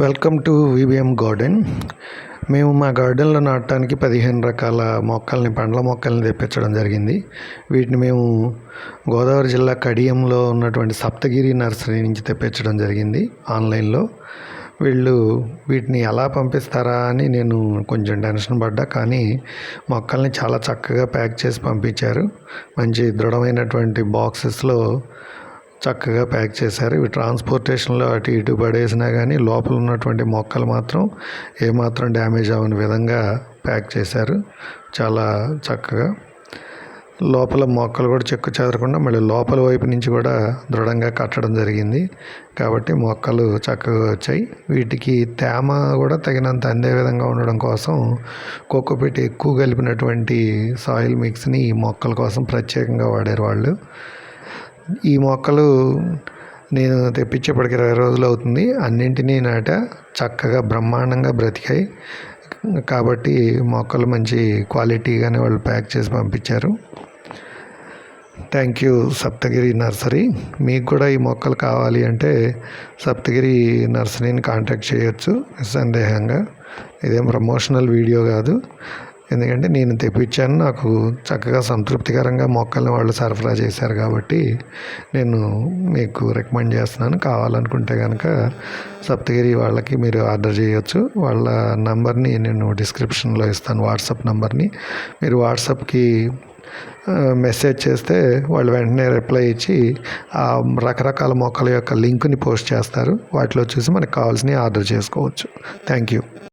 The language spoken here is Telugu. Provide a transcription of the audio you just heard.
Welcome to VVM garden. మేము మా గార్డెన్లో నాటడానికి 15 రకాల మొక్కల్ని, పండ్ల మొక్కల్ని తెప్పించడం జరిగింది. వీటిని మేము గోదావరి జిల్లా కడియంలో ఉన్నటువంటి సప్తగిరి నర్సరీ నుంచి తెప్పించడం జరిగింది ఆన్లైన్లో. వీటిని ఎలా పంపిస్తారా అని నేను కొంచెం టెన్షన్ పడ్డా, కానీ మొక్కల్ని చాలా చక్కగా ప్యాక్ చేసి పంపించారు. మంచి దృఢమైనటువంటి బాక్సెస్లో చక్కగా ప్యాక్ చేశారు. ఇవి ట్రాన్స్పోర్టేషన్లో అటు ఇటు పడేసినా కానీ లోపల ఉన్నటువంటి మొక్కలు మాత్రం ఏమాత్రం డ్యామేజ్ అవ్వని విధంగా ప్యాక్ చేశారు. చాలా చక్కగా లోపల మొక్కలు కూడా చెక్కు చెదరకుండా మళ్ళీ లోపల వైపు నుంచి కూడా దృఢంగా కట్టడం జరిగింది. కాబట్టి మొక్కలు చక్కగా వచ్చాయి. వీటికి తేమ కూడా తగినంత అందే విధంగా ఉండడం కోసం కోకోపీట్ ఎక్కువ కలిపినటువంటి సాయిల్ మిక్స్ని ఈ మొక్కల కోసం ప్రత్యేకంగా వాడారు వాళ్ళు. ఈ మొక్కలు నేను తెప్పించేప్పటికి 20 రోజులు అవుతుంది. అన్నింటినీ చక్కగా బ్రహ్మాండంగా బ్రతికాయి. కాబట్టి మొక్కలు మంచి క్వాలిటీగానే వాళ్ళు ప్యాక్ చేసి పంపించారు. Thank you Saptagiri nursery. మీకు కూడా ఈ మొక్కలు కావాలి అంటే సప్తగిరి నర్సరీని కాంటాక్ట్ చేయొచ్చు నిస్సందేహంగా. ఇదేం ప్రమోషనల్ వీడియో కాదు, ఎందుకంటే నేను తెప్పించాను, నాకు చక్కగా సంతృప్తికరంగా మొక్కల్ని వాళ్ళు సరఫరా చేశారు కాబట్టి నేను మీకు రికమెండ్ చేస్తున్నాను. కావాలనుకుంటే కనుక సప్తగిరి వాళ్ళకి మీరు ఆర్డర్ చేయొచ్చు. వాళ్ళ నంబర్ని నేను డిస్క్రిప్షన్లో ఇస్తాను, వాట్సాప్ నంబర్ని. మీరు వాట్సాప్కి మెసేజ్ చేస్తే వాళ్ళు వెంటనే రిప్లై ఇచ్చి ఆ రకరకాల మొక్కల యొక్క లింక్ని పోస్ట్ చేస్తారు. వాటిలో చూసి మనకు కావాల్సినవి ఆర్డర్ చేసుకోవచ్చు. Thank you.